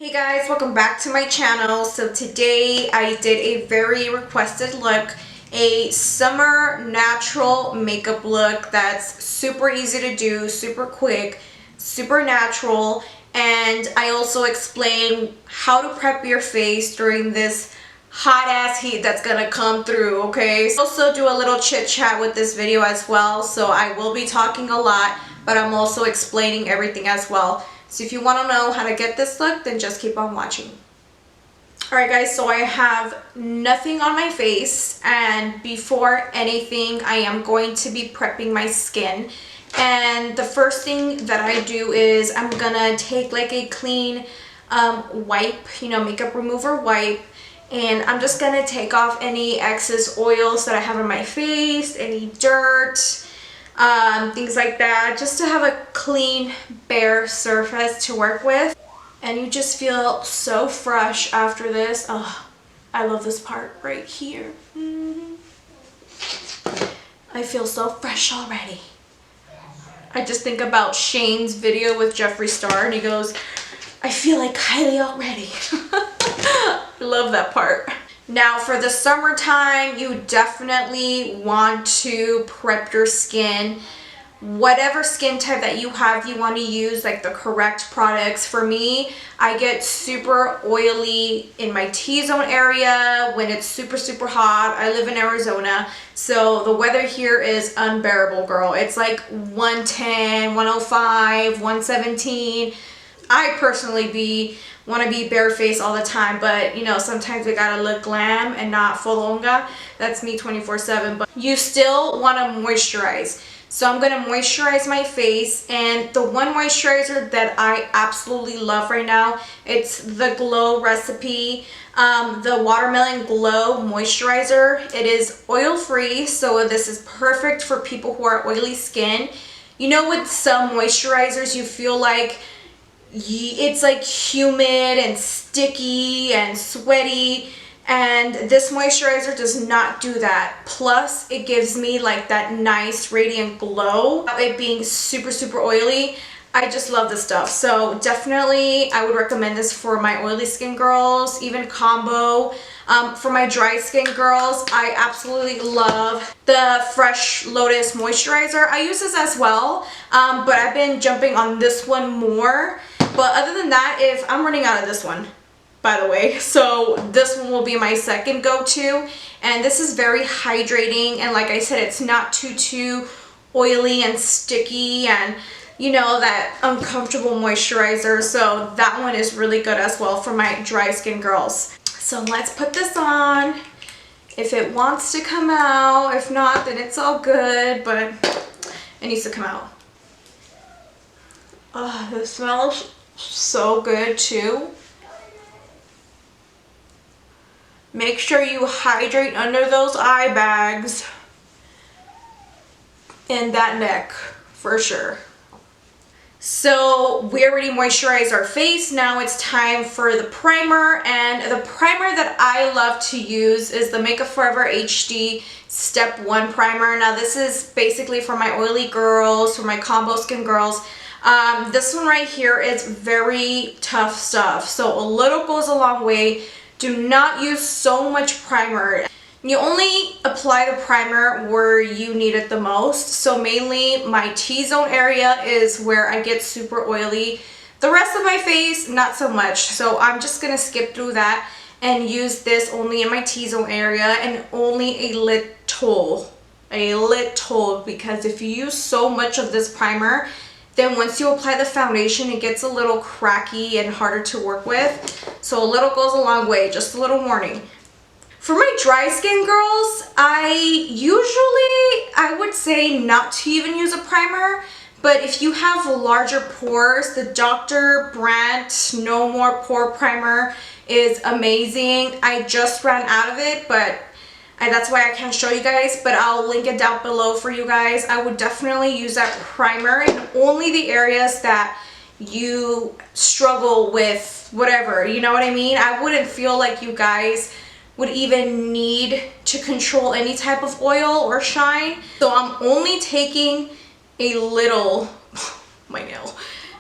Hey guys, welcome back to my channel. So today I did a very requested look, a summer natural makeup look that's super easy to do, super quick, super natural, and I also explain how to prep your face during this hot ass heat that's gonna come through, okay? Also do a little chit chat with this video as well, so I will be talking a lot, but I'm also explaining everything as well. So if you want to know how to get this look, then just keep on watching. Alright guys, so I have nothing on my face, and before anything I am going to be prepping my skin. And the first thing that I do is I'm gonna take like a clean wipe, makeup remover wipe, and I'm just gonna take off any excess oils that I have on my face, any dirt, things like that, just to have a clean, bare surface to work with. And you just feel so fresh after this. Oh, I love this part right here. I feel so fresh already. I just think about Shane's video with Jeffree Star, and he goes, I feel like Kylie already. I love that part. Now for the summertime, you definitely want to prep your skin. Whatever skin type that you have, you want to use like the correct products. For me, I get super oily in my T-zone area when it's super hot. I live in Arizona, so the weather here is unbearable, girl. It's like 110, 105, 117. I personally want to be barefaced all the time, but sometimes we gotta look glam and not folonga. That's me 24/7, but you still want to moisturize. So I'm gonna moisturize my face, and the one moisturizer that I absolutely love right now, it's the Glow recipe, the Watermelon Glow moisturizer. It is oil free, so this is perfect for people who are oily skin. With some moisturizers you feel like it's like humid and sticky and sweaty, and this moisturizer does not do that. Plus it gives me like that nice radiant glow. It being super oily, I just love this stuff. So definitely I would recommend this for my oily skin girls, even combo. For my dry skin girls, I absolutely love the Fresh Lotus moisturizer. I use this as well, but I've been jumping on this one more. But other than that, if I'm running out of this one, by the way, so this one will be my second go-to, and this is very hydrating, and like I said, it's not too oily and sticky, and that uncomfortable moisturizer. So that one is really good as well for my dry skin girls. So let's put this on. If it wants to come out, if not, then it's all good, but it needs to come out. Oh, this smells so good too. Make sure you hydrate under those eye bags and that neck for sure. So we already moisturized our face. Now it's time for the primer, and the primer that I love to use is the Makeup Forever HD Step 1 primer. Now this is basically for my oily girls, for my combo skin girls. This one right here is very tough stuff, so a little goes a long way. Do not use so much primer. You only apply the primer where you need it the most. So mainly my T-zone area is where I get super oily. The rest of my face, not so much. So I'm just gonna skip through that and use this only in my T-zone area, and only a little, because if you use so much of this primer, then once you apply the foundation, it gets a little cracky and harder to work with. So a little goes a long way, just a little warning. For my dry skin girls, I would say not to even use a primer, but if you have larger pores, the Dr. Brandt No More Pore Primer is amazing. I just ran out of it, but that's why I can't show you guys, but I'll link it down below for you guys. I would definitely use that primer in only the areas that you struggle with whatever, you know what I mean? I wouldn't feel like you guys would even need to control any type of oil or shine. So I'm only taking a little, my nail.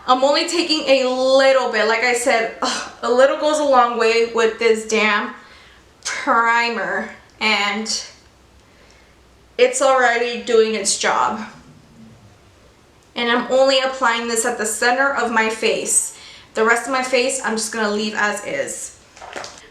I'm only taking a little bit. Like I said, a little goes a long way with this damn primer, and it's already doing its job. And I'm only applying this at the center of my face. The rest of my face, I'm just gonna leave as is.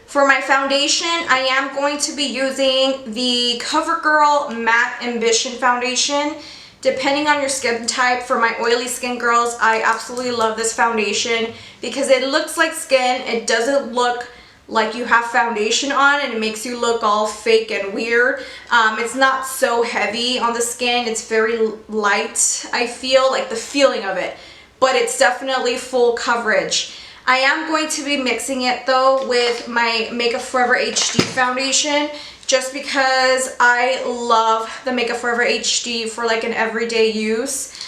For my foundation, I am going to be using the CoverGirl Matte Ambition Foundation. Depending on your skin type, for my oily skin girls, I absolutely love this foundation because it looks like skin. It doesn't look like you have foundation on, and it makes you look all fake and weird. It's not so heavy on the skin. It's very light, I feel, like the feeling of it, but it's definitely full coverage. I am going to be mixing it though with my Makeup Forever HD foundation, just because I love the Makeup Forever HD for like an everyday use.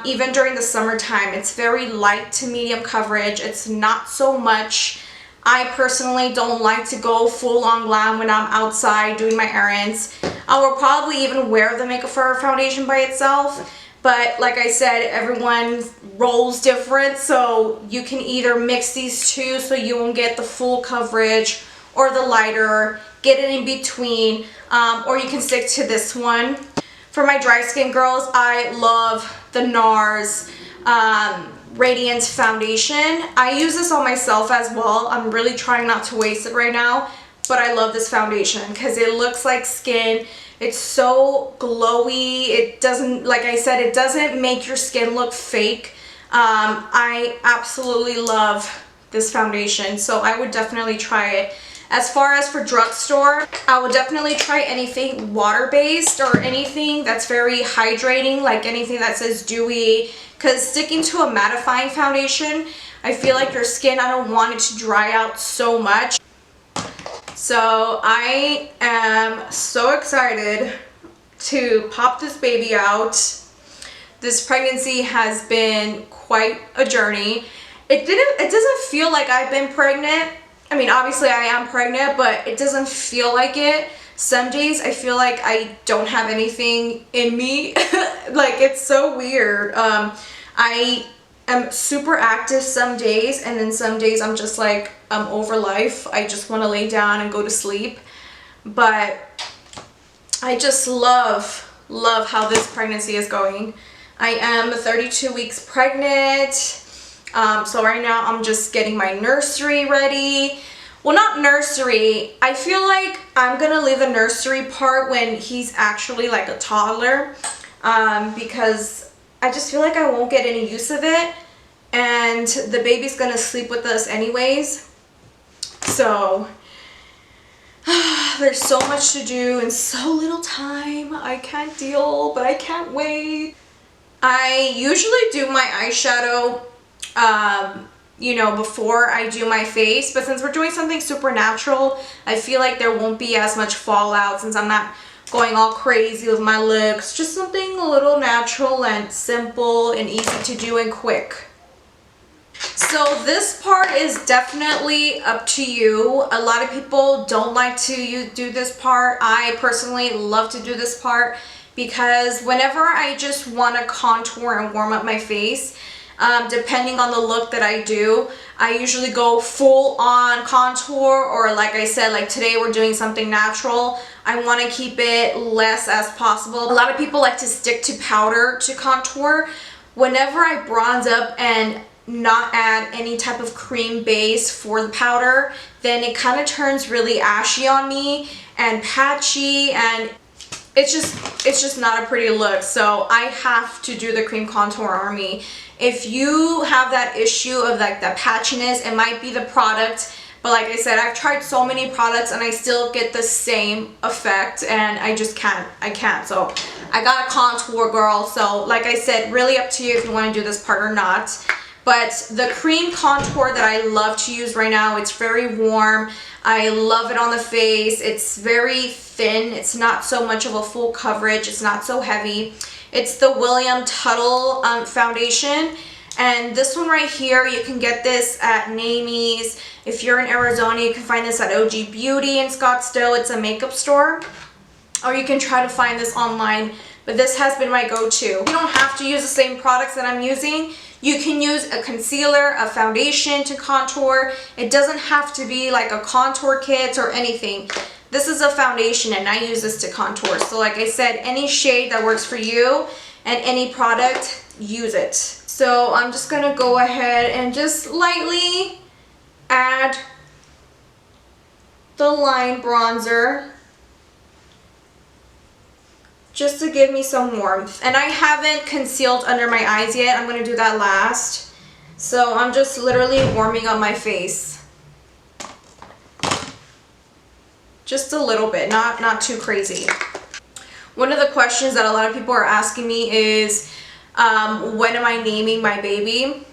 Even during the summertime, it's very light to medium coverage. It's not so much. I personally don't like to go full on glam when I'm outside doing my errands. I will probably even wear the Makeup Forever foundation by itself. But like I said, everyone rolls different, so you can either mix these two so you won't get the full coverage or the lighter, get it in between, or you can stick to this one. For my dry skin girls, I love the NARS Radiant Foundation. I use this on myself as well. I'm really trying not to waste it right now, but I love this foundation because it looks like skin. It's so glowy. It doesn't, like I said, it doesn't make your skin look fake. I absolutely love this foundation, so I would definitely try it. As far as for drugstore, I would definitely try anything water-based or anything that's very hydrating, like anything that says dewy, because sticking to a mattifying foundation, I feel like your skin, I don't want it to dry out so much. So I am so excited to pop this baby out. This pregnancy has been quite a journey. It doesn't feel like I've been pregnant. I mean, obviously I am pregnant, but it doesn't feel like it. Some days I feel like I don't have anything in me. Like, it's so weird. I am super active some days, and then some days I'm just like, I'm over life. I just want to lay down and go to sleep. But I just love how this pregnancy is going. I am 32 weeks pregnant. So right now I'm just getting my nursery ready. Well, not nursery. I feel like I'm gonna leave the nursery part when he's actually like a toddler, because I just feel like I won't get any use of it, and the baby's gonna sleep with us anyways. So there's so much to do in so little time. I can't deal, but I can't wait. I usually do my eyeshadow you know, before I do my face, but since we're doing something super natural, I feel like there won't be as much fallout since I'm not going all crazy with my looks. Just something a little natural and simple and easy to do and quick. So this part is definitely up to you. A lot of people don't like to do this part. I personally love to do this part because whenever I just want to contour and warm up my face, depending on the look that I do, I usually go full on contour, or like I said, like today we're doing something natural. I want to keep it less as possible. A lot of people like to stick to powder to contour. Whenever I bronze up and not add any type of cream base for the powder, then it kind of turns really ashy on me and patchy, and it's just not a pretty look. So I have to do the cream contour on me. If you have that issue of like the patchiness, it might be the product, but like I said, I've tried so many products and I still get the same effect, and I just can't. So I got a contour, girl. So like I said, really up to you if you want to do this part or not. But the cream contour that I love to use right now, it's very warm. I love it on the face. It's very thin. It's not so much of a full coverage. It's not so heavy. It's the William Tuttle foundation. And this one right here, you can get this at Namie's. If you're in Arizona, you can find this at OG Beauty in Scottsdale. It's a makeup store. Or you can try to find this online but this has been my go-to. You don't have to use the same products that I'm using. You can use a concealer, a foundation to contour. It doesn't have to be like a contour kit or anything. This is a foundation and I use this to contour. So like I said, any shade that works for you and any product, use it. So I'm just gonna go ahead and just lightly add the line bronzer just to give me some warmth. And I haven't concealed under my eyes yet. I'm gonna do that last. So I'm just literally warming up my face. Just a little bit, not too crazy. One of the questions that a lot of people are asking me is, when am I naming my baby?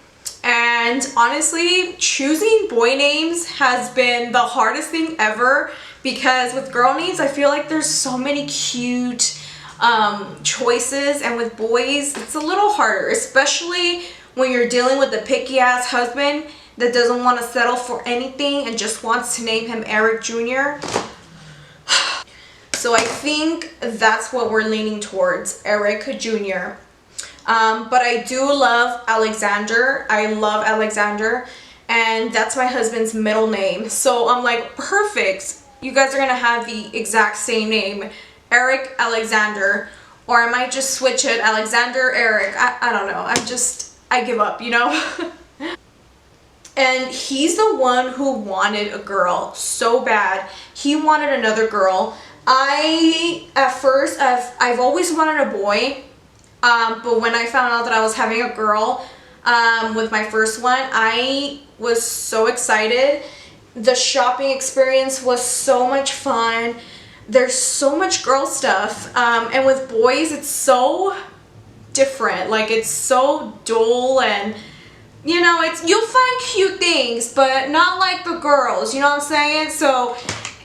And honestly, choosing boy names has been the hardest thing ever, because with girl names, I feel like there's so many cute choices, and with boys, it's a little harder, especially when you're dealing with a picky ass husband that doesn't want to settle for anything and just wants to name him Eric Jr. So I think that's what we're leaning towards, Eric Jr. But I do love Alexander. I love Alexander, and that's my husband's middle name. So I'm like, perfect. You guys are gonna have the exact same name, Eric Alexander, or I might just switch it, Alexander Eric. I don't know. I give up, you know? And he's the one who wanted a girl so bad. He wanted another girl. At first, I've always wanted a boy. But when I found out that I was having a girl with my first one, I was so excited. The shopping experience was so much fun. There's so much girl stuff. And with boys, it's so different. Like, it's so dull, and you know, you'll find cute things, but not like the girls, you know what I'm saying? So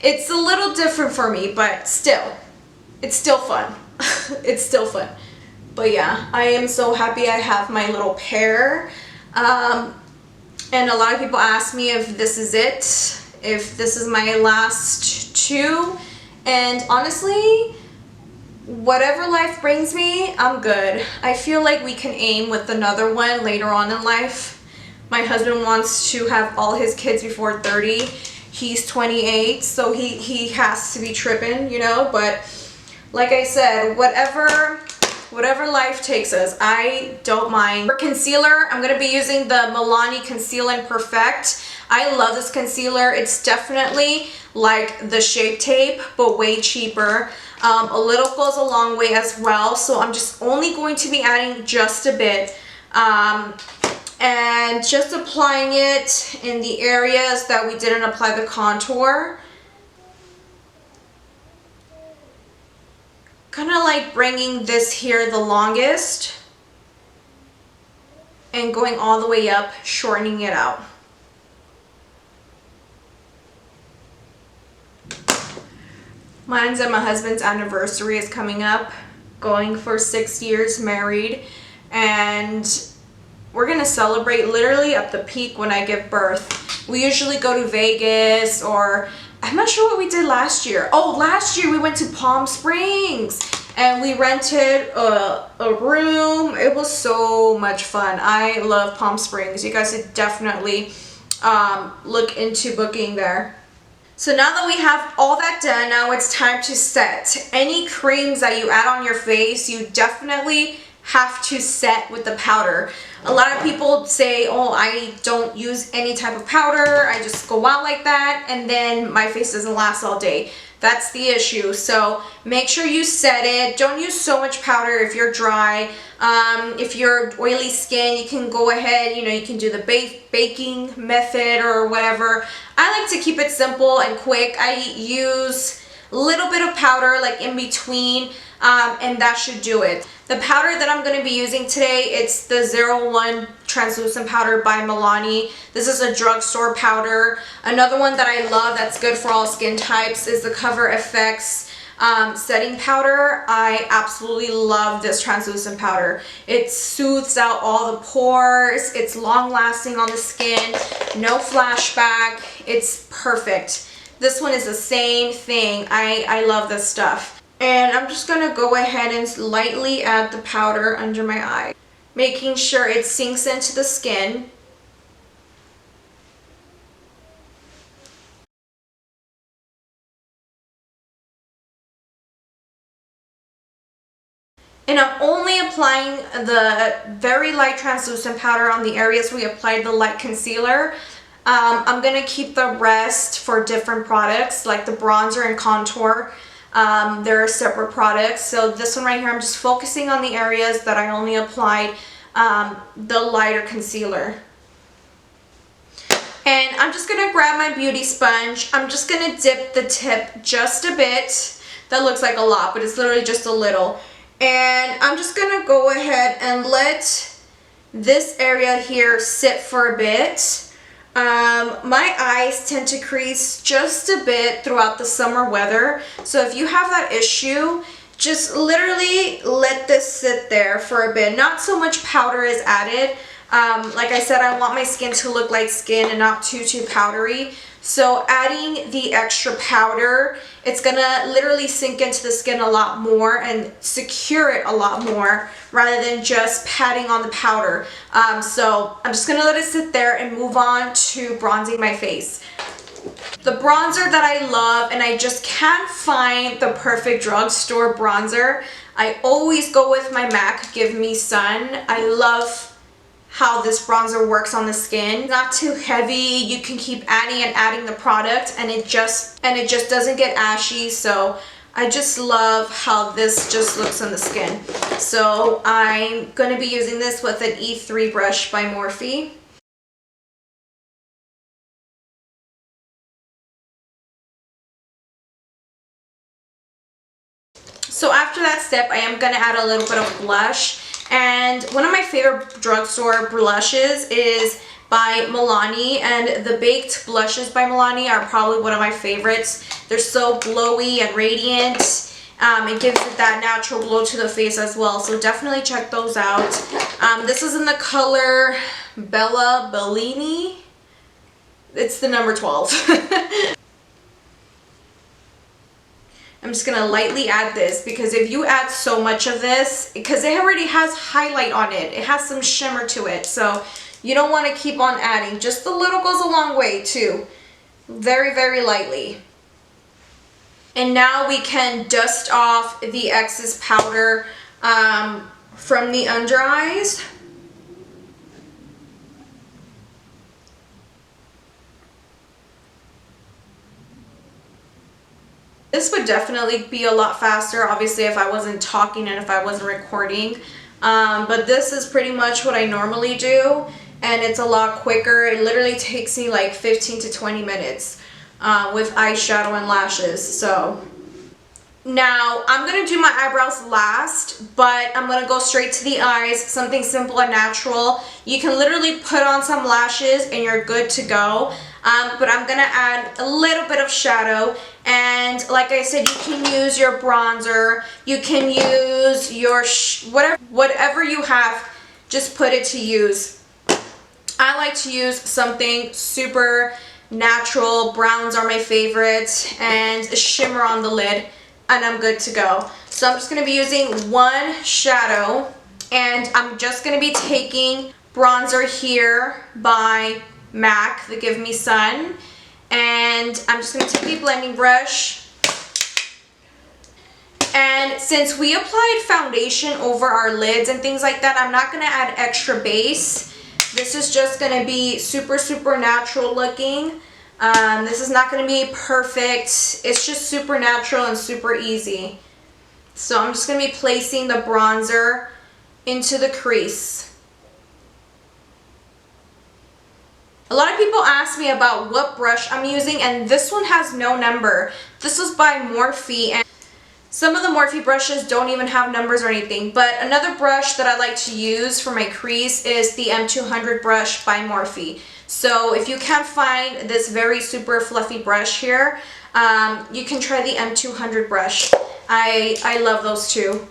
it's a little different for me, but still, it's still fun. It's still fun. But yeah, I am so happy I have my little pair. And a lot of people ask me if this is it, if this is my last two. And honestly, whatever life brings me, I'm good. I feel like we can aim with another one later on in life. My husband wants to have all his kids before 30. He's 28, so he has to be tripping, you know. But like I said, whatever life takes us, I don't mind. For concealer, I'm going to be using the Milani Concealing Perfect. I love this concealer. It's definitely like the Shape Tape, but way cheaper. A little goes a long way as well, so I'm just only going to be adding just a bit. And just applying it in the areas that we didn't apply the contour. Kind of like bringing this here the longest and going all the way up, shortening it out. Mine's and my husband's anniversary is coming up, going for 6 years married, and we're gonna celebrate literally at the peak when I give birth. We usually go to Vegas, or I'm not sure what we did last year. Oh, last year we went to Palm Springs and we rented a room. It was so much fun. I love Palm Springs. You guys should definitely look into booking there. So now that we have all that done, now it's time to set. Any creams that you add on your face, you definitely have to set with the powder. A lot of people say, oh, I don't use any type of powder. I just go out like that, and then my face doesn't last all day. That's the issue. So make sure you set it. Don't use so much powder if you're dry. If you're oily skin, you can go ahead, you know, you can do the baking method or whatever. I like to keep it simple and quick. I use a little bit of powder like in between, and that should do it. The powder that I'm going to be using today, it's the 01 Translucent Powder by Milani. This is a drugstore powder. Another one that I love that's good for all skin types is the Cover FX setting powder. I absolutely love this translucent powder. It soothes out all the pores. It's long lasting on the skin. No flashback. It's perfect. This one is the same thing. I love this stuff. And I'm just going to go ahead and lightly add the powder under my eye, making sure it sinks into the skin. And I'm only applying the very light translucent powder on the areas we applied the light concealer. I'm going to keep the rest for different products like the bronzer and contour. They're separate products. So this one right here, I'm just focusing on the areas that I only applied the lighter concealer. And I'm just going to grab my beauty sponge. I'm just going to dip the tip just a bit. That looks like a lot, but it's literally just a little. And I'm just going to go ahead and let this area here sit for a bit. My eyes tend to crease just a bit throughout the summer weather. So if you have that issue, just literally let this sit there for a bit. Not so much powder is added. Like I said, I want my skin to look like skin and not too powdery. So adding the extra powder, it's gonna literally sink into the skin a lot more and secure it a lot more rather than just patting on the powder. So I'm just gonna let it sit there and move on to bronzing my face. The bronzer that I love, and I just can't find the perfect drugstore bronzer, I always go with my MAC Give Me Sun. I love how this bronzer works on the skin. Not too heavy. You can keep adding the product and it just doesn't get ashy. So I just love how this just looks on the skin. So I'm going to be using this with an E3 brush by Morphe. So after that step, I am going to add a little bit of blush. And one of my favorite drugstore blushes is by Milani, and the baked blushes by Milani are probably one of my favorites. They're so glowy and radiant. It gives it that natural glow to the face as well, so definitely check those out. This is in the color Bella Bellini. It's the number 12. I'm just gonna lightly add this because if you add so much of this, because it already has highlight on it, it has some shimmer to it, so you don't want to keep on adding. Just a little goes a long way too. Very, very lightly. And now we can dust off the excess powder from the under eyes. This would definitely be a lot faster, obviously, if I wasn't talking and if I wasn't recording. But this is pretty much what I normally do, and it's a lot quicker. It literally takes me like 15 to 20 minutes with eyeshadow and lashes. So now I'm going to do my eyebrows last, but I'm going to go straight to the eyes, something simple and natural. You can literally put on some lashes and you're good to go. But I'm going to add a little bit of shadow, and like I said, you can use your bronzer, you can use your whatever you have, just put it to use. I like to use something super natural. Browns are my favorite, and a shimmer on the lid, and I'm good to go. So I'm just going to be using one shadow, and I'm just going to be taking bronzer here by MAC, the Give Me Sun, and I'm just going to take a blending brush. And since we applied foundation over our lids and things like that, I'm not going to add extra base. This is just going to be super natural looking. This is not going to be perfect. It's just super natural and super easy. So I'm just going to be placing the bronzer into the crease. A lot of people ask me about what brush I'm using, and this one has no number. This is by Morphe, and some of the Morphe brushes don't even have numbers or anything. But another brush that I like to use for my crease is the M200 brush by Morphe. So if you can't find this very super fluffy brush here, you can try the M200 brush. I love those too.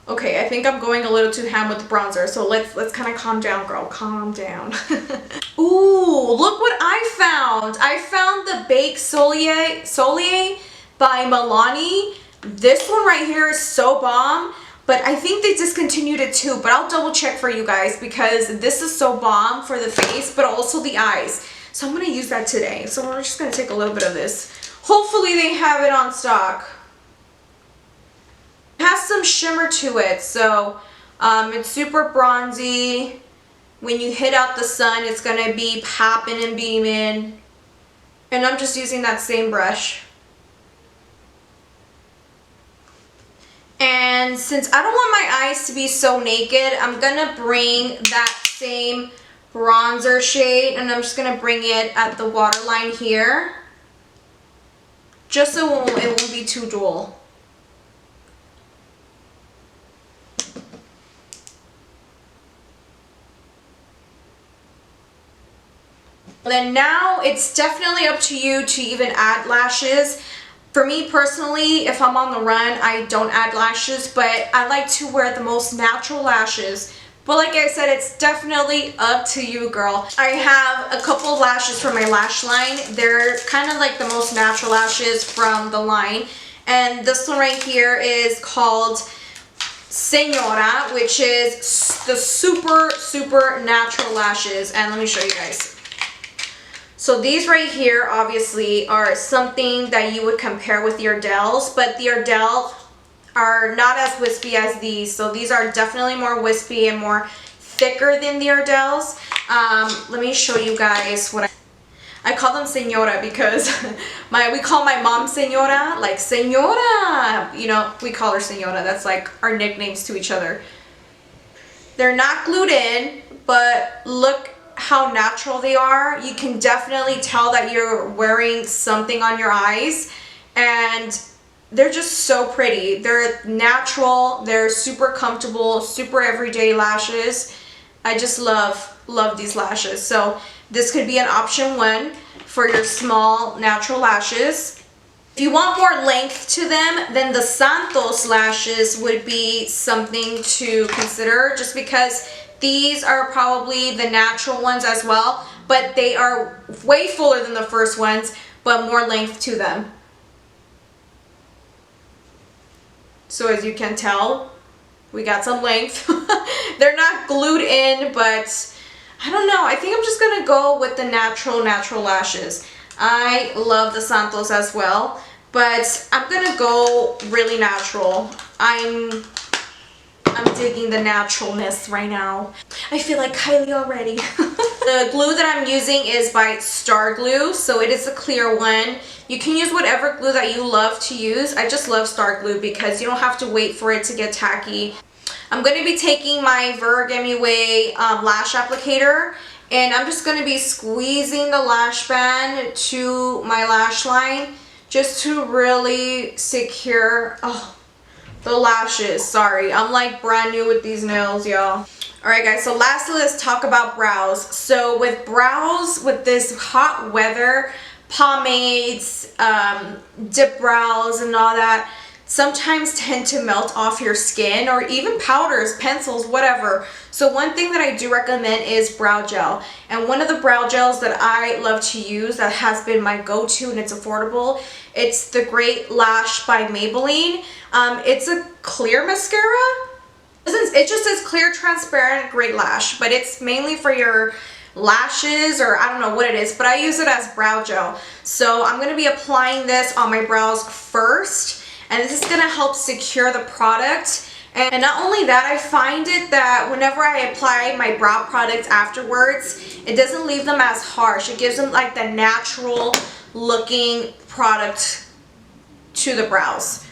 Okay, I think I'm going a little too ham with the bronzer, so let's kind of calm down, girl. Calm down. Ooh, look what I found. I found the Baked Soleil by Milani. This one right here is so bomb, but I think they discontinued it too, but I'll double check for you guys because this is so bomb for the face, but also the eyes. So I'm going to use that today. So we're just going to take a little bit of this. Hopefully they have it on stock. It has some shimmer to it, so it's super bronzy. When you hit out the sun, it's going to be popping and beaming. And I'm just using that same brush. And since I don't want my eyes to be so naked, I'm going to bring that same bronzer shade and I'm just going to bring it at the waterline here. Just so it won't be too dull. Then now it's definitely up to you to even add lashes. For me personally, if I'm on the run, I don't add lashes, but I like to wear the most natural lashes. But like I said, it's definitely up to you, girl. I have a couple of lashes from my lash line. They're kind of like the most natural lashes from the line. And this one right here is called Senora, which is the super, super natural lashes. And let me show you guys. So these right here obviously are something that you would compare with the Ardell's, but the Ardell are not as wispy as these. So these are definitely more wispy and more thicker than the Ardell's. Let me show you guys what I call them Senora because we call my mom Senora, like Senora. You know, we call her Senora. That's like our nicknames to each other. They're not glued in, but look how natural they are. You can definitely tell that you're wearing something on your eyes, and they're just so pretty. They're natural, they're super comfortable, super everyday lashes. I just love these lashes. So this could be an option one for your small natural lashes. If you want more length to them, then the Santos lashes would be something to consider, just because these are probably the natural ones as well, but they are way fuller than the first ones, but more length to them. So as you can tell, we got some length. They're not glued in, but I don't know. I think I'm just gonna go with the natural lashes. I love the Santos as well, but I'm gonna go really natural. I'm digging the naturalness right now. I feel like Kylie already. The glue that I'm using is by Star Glue, so it is a clear one. You can use whatever glue that you love to use. I just love Star Glue because you don't have to wait for it to get tacky. I'm going to be taking my GRWM lash applicator, and I'm just going to be squeezing the lash band to my lash line just to really secure the lashes. Sorry, I'm like brand new with these nails, y'all. Alright guys, so lastly, let's talk about brows. So with brows, with this hot weather, pomades, dip brows and all that sometimes tend to melt off your skin, or even powders, pencils, whatever. So one thing that I do recommend is brow gel. And one of the brow gels that I love to use that has been my go-to and it's affordable, it's the Great Lash by Maybelline. It's a clear mascara. It just says clear transparent Great Lash, but it's mainly for your lashes, or I don't know what it is, but I use it as brow gel. So I'm going to be applying this on my brows first, and this is going to help secure the product. And not only that, I find it that whenever I apply my brow product afterwards, it doesn't leave them as harsh. It gives them like the natural looking product to the brows.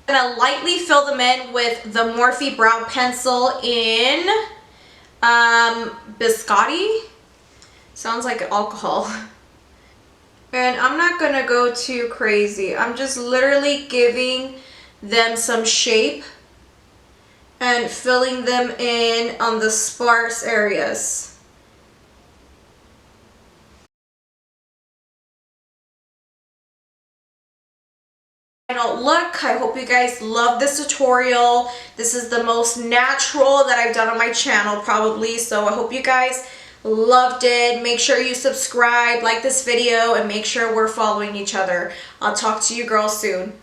I'm going to lightly fill them in with the Morphe Brow Pencil in Biscotti. Sounds like alcohol. And I'm not going to go too crazy. I'm just literally giving them some shape and filling them in on the sparse areas. Final look. I hope you guys love this tutorial. This is the most natural that I've done on my channel probably, so I hope you guys loved it. Make sure you subscribe, like this video, and make sure we're following each other. I'll talk to you girls soon.